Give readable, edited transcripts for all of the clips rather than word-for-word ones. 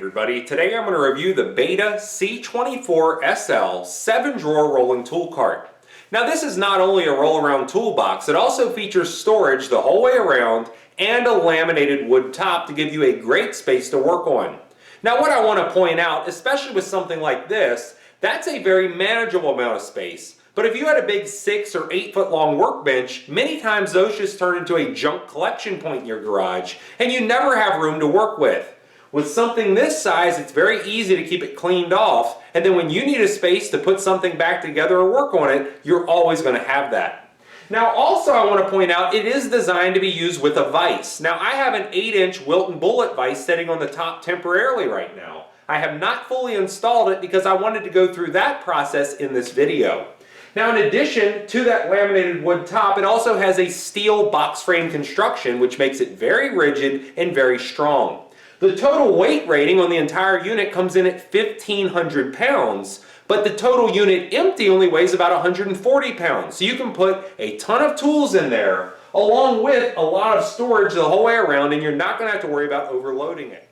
everybody. Today I'm going to review the Beta C24SL 7-drawer rolling tool cart. Now this is not only a roll-around toolbox, it also features storage the whole way around and a laminated wood top to give you a great space to work on. Now what I want to point out, especially with something like this, that's a very manageable amount of space. But if you had a big 6 or 8 foot long workbench, many times those just turn into a junk collection point in your garage and you never have room to work with. With something this size, it's very easy to keep it cleaned off, and then when you need a space to put something back together or work on it, you're always going to have that. Now also I want to point out it is designed to be used with a vise. Now I have an 8-inch Wilton bullet vise sitting on the top temporarily right now. I have not fully installed it because I wanted to go through that process in this video. Now in addition to that laminated wood top, it also has a steel box frame construction which makes it very rigid and very strong. The total weight rating on the entire unit comes in at 1,500 pounds, but the total unit empty only weighs about 140 pounds. So you can put a ton of tools in there, along with a lot of storage the whole way around, and you're not going to have to worry about overloading it.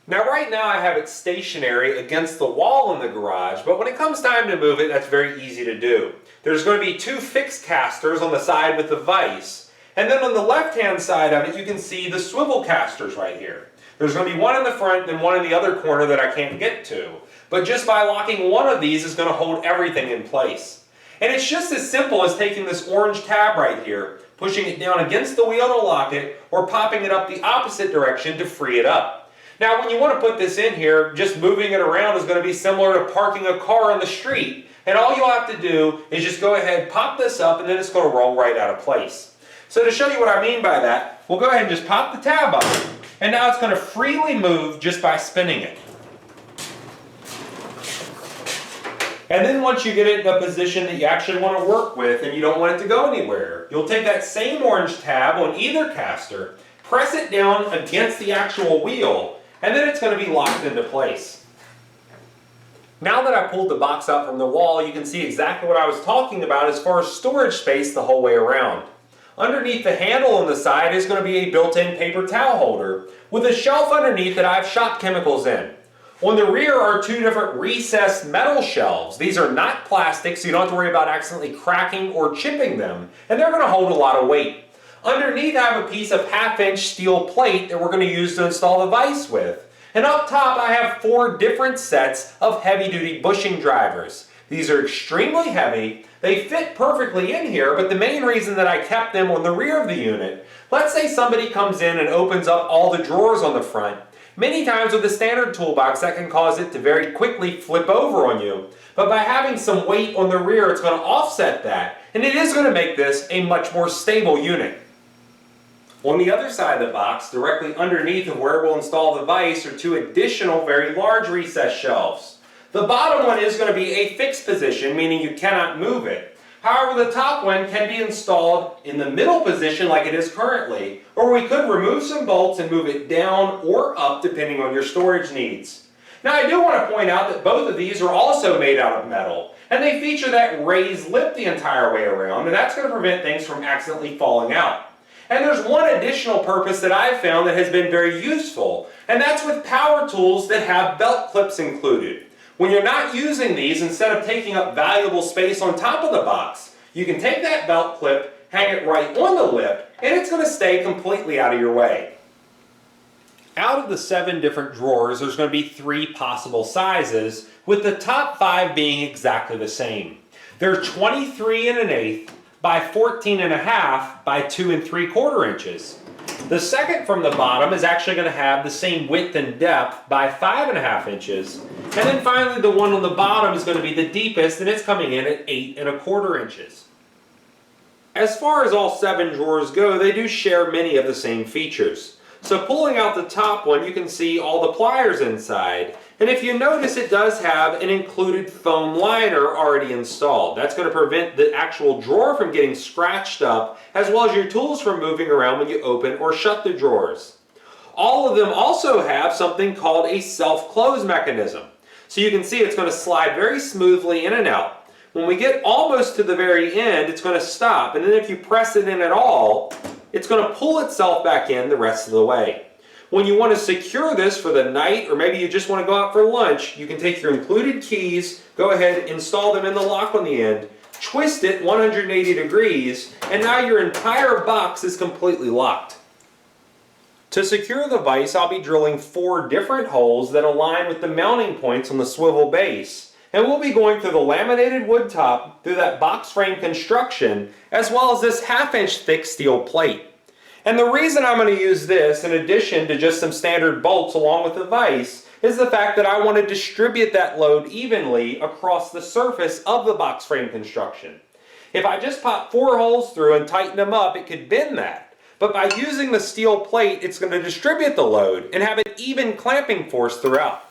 Now right now I have it stationary against the wall in the garage, but when it comes time to move it, that's very easy to do. There's going to be 2 fixed casters on the side with the vise, and then on the left-hand side of it you can see the swivel casters right here. There's going to be one in the front and one in the other corner that I can't get to. But just by locking one of these is going to hold everything in place. And it's just as simple as taking this orange tab right here, pushing it down against the wheel to lock it, or popping it up the opposite direction to free it up. Now when you want to put this in here, just moving it around is going to be similar to parking a car on the street. And all you'll have to do is just go ahead, pop this up, and then it's going to roll right out of place. So to show you what I mean by that, we'll go ahead and just pop the tab up. And now it's going to freely move just by spinning it. And then once you get it in a position that you actually want to work with and you don't want it to go anywhere, you'll take that same orange tab on either caster, press it down against the actual wheel, and then it's going to be locked into place. Now that I pulled the box out from the wall, you can see exactly what I was talking about as far as storage space the whole way around. Underneath the handle on the side is going to be a built-in paper towel holder with a shelf underneath that I have shop chemicals in. On the rear are 2 different recessed metal shelves. These are not plastic, so you don't have to worry about accidentally cracking or chipping them, and they're going to hold a lot of weight. Underneath I have a piece of 1/2-inch steel plate that we're going to use to install the vise with. And up top I have 4 different sets of heavy-duty bushing drivers. These are extremely heavy. They fit perfectly in here, but the main reason that I kept them on the rear of the unit, let's say somebody comes in and opens up all the drawers on the front. Many times with the standard toolbox that can cause it to very quickly flip over on you. But by having some weight on the rear, it's going to offset that, and it is going to make this a much more stable unit. On the other side of the box, directly underneath of where we'll install the vise, are 2 additional very large recessed shelves. The bottom one is going to be a fixed position, meaning you cannot move it. However, the top one can be installed in the middle position like it is currently, or we could remove some bolts and move it down or up depending on your storage needs. Now I do want to point out that both of these are also made out of metal, and they feature that raised lip the entire way around, and that's going to prevent things from accidentally falling out. And there's one additional purpose that I've found that has been very useful, and that's with power tools that have belt clips included. When you're not using these, instead of taking up valuable space on top of the box, you can take that belt clip, hang it right on the lip, and it's going to stay completely out of your way. Out of the 7 different drawers, there's going to be 3 possible sizes, with the top 5 being exactly the same. They're 23 1/8 by 14 1/2 by 2 3/4 inches. The second from the bottom is actually going to have the same width and depth by 5 1/2 inches. And then finally the one on the bottom is going to be the deepest, and it's coming in at 8 1/4 inches. As far as all 7 drawers go, they do share many of the same features. So pulling out the top one, you can see all the pliers inside. And if you notice, it does have an included foam liner already installed. That's going to prevent the actual drawer from getting scratched up, as well as your tools from moving around when you open or shut the drawers. All of them also have something called a self-close mechanism. So you can see it's going to slide very smoothly in and out. When we get almost to the very end, it's going to stop, and then if you press it in at all, it's going to pull itself back in the rest of the way. When you want to secure this for the night, or maybe you just want to go out for lunch, you can take your included keys, go ahead, install them in the lock on the end, twist it 180 degrees, and now your entire box is completely locked. To secure the vise, I'll be drilling 4 different holes that align with the mounting points on the swivel base. And we'll be going through the laminated wood top, through that box frame construction, as well as this 1/2-inch thick steel plate. And the reason I'm going to use this, in addition to just some standard bolts along with the vise, is the fact that I want to distribute that load evenly across the surface of the box frame construction. If I just pop 4 holes through and tighten them up, it could bend that. But by using the steel plate, it's going to distribute the load and have an even clamping force throughout.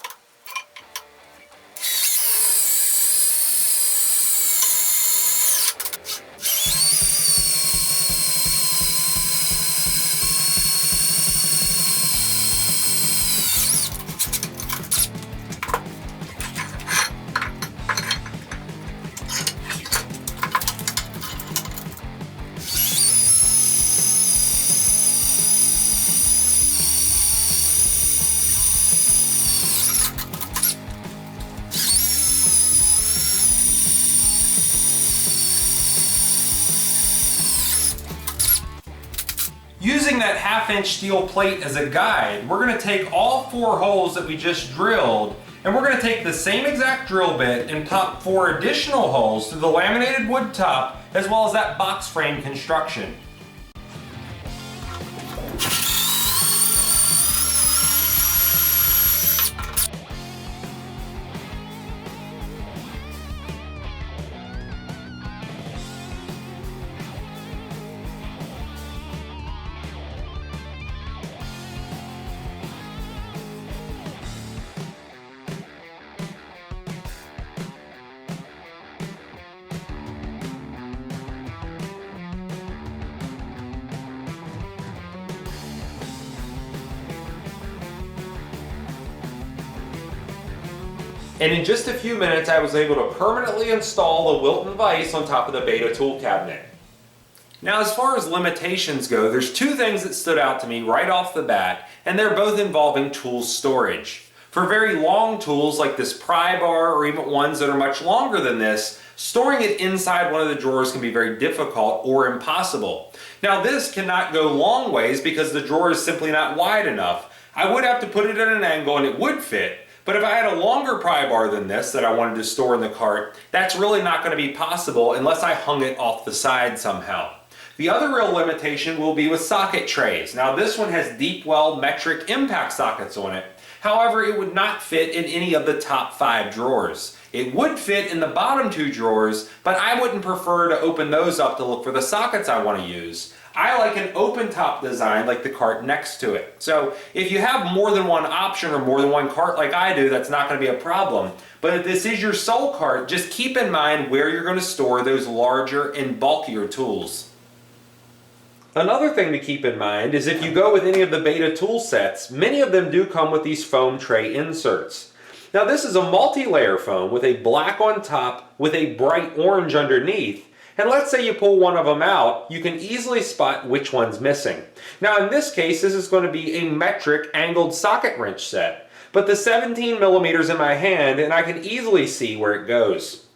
Using that 1/2-inch steel plate as a guide, we're going to take all 4 holes that we just drilled, and we're going to take the same exact drill bit and pop 4 additional holes through the laminated wood top as well as that box frame construction. And in just a few minutes, I was able to permanently install the Wilton vise on top of the Beta tool cabinet. Now, as far as limitations go, there's 2 things that stood out to me right off the bat, and they're both involving tool storage. For very long tools like this pry bar, or even ones that are much longer than this, storing it inside one of the drawers can be very difficult or impossible. Now, this cannot go long ways because the drawer is simply not wide enough. I would have to put it at an angle and it would fit. But if I had a longer pry bar than this that I wanted to store in the cart, that's really not going to be possible unless I hung it off the side somehow. The other real limitation will be with socket trays. Now, this one has deep well metric impact sockets on it. However, it would not fit in any of the top 5 drawers. It would fit in the bottom 2 drawers, but I wouldn't prefer to open those up to look for the sockets I want to use. I like an open top design like the cart next to it. So if you have more than one option or more than one cart like I do, that's not going to be a problem. But if this is your sole cart, just keep in mind where you're going to store those larger and bulkier tools. Another thing to keep in mind is if you go with any of the Beta tool sets, many of them do come with these foam tray inserts. Now, this is a multi-layer foam with a black on top with a bright orange underneath. And let's say you pull one of them out, you can easily spot which one's missing. Now, in this case, this is going to be a metric angled socket wrench set. But the 17 millimeters in my hand, and I can easily see where it goes.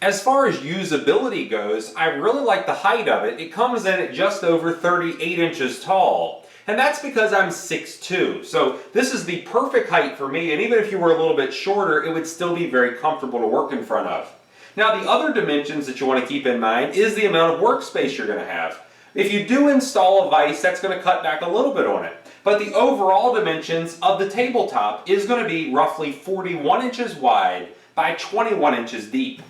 As far as usability goes, I really like the height of it. It comes in at just over 38 inches tall. And that's because I'm 6'2". So this is the perfect height for me, and even if you were a little bit shorter, it would still be very comfortable to work in front of. Now, the other dimensions that you want to keep in mind is the amount of workspace you're going to have. If you do install a vise, that's going to cut back a little bit on it. But the overall dimensions of the tabletop is going to be roughly 41 inches wide by 21 inches deep.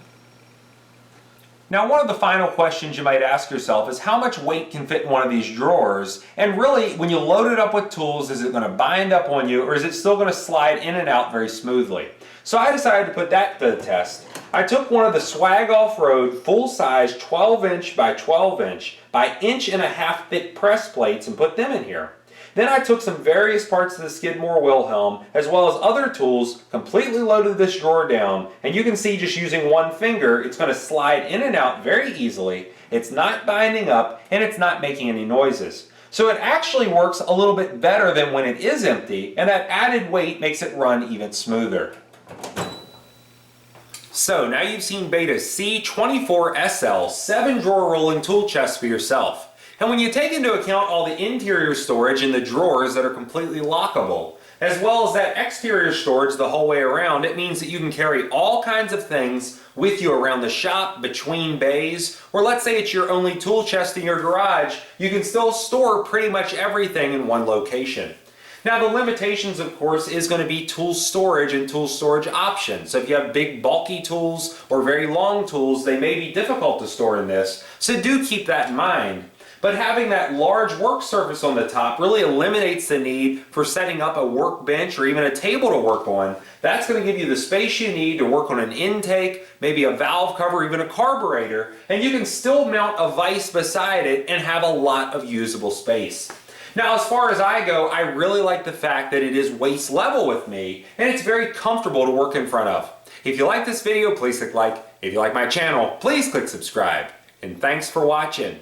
Now, one of the final questions you might ask yourself is how much weight can fit in one of these drawers? And really, when you load it up with tools, is it going to bind up on you, or is it still going to slide in and out very smoothly? So I decided to put that to the test. I took one of the Swag Off-Road full-size 12-inch by 12-inch by 1.5 inch thick press plates and put them in here. Then I took some various parts of the Skidmore Wilhelm, as well as other tools, completely loaded this drawer down, and you can see just using one finger, it's going to slide in and out very easily. It's not binding up, and it's not making any noises. So it actually works a little bit better than when it is empty, and that added weight makes it run even smoother. So now you've seen Beta's C24SL 7-drawer rolling tool chest for yourself. And when you take into account all the interior storage in the drawers that are completely lockable, as well as that exterior storage the whole way around, it means that you can carry all kinds of things with you around the shop, between bays, or let's say it's your only tool chest in your garage, you can still store pretty much everything in one location. Now the limitations, of course, is going to be tool storage and tool storage options. So if you have big bulky tools or very long tools, they may be difficult to store in this, so do keep that in mind. But having that large work surface on the top really eliminates the need for setting up a workbench or even a table to work on. That's going to give you the space you need to work on an intake, maybe a valve cover, even a carburetor, and you can still mount a vise beside it and have a lot of usable space. Now, as far as I go, I really like the fact that it is waist level with me, and it's very comfortable to work in front of. If you like this video, please click like. If you like my channel, please click subscribe. And thanks for watching.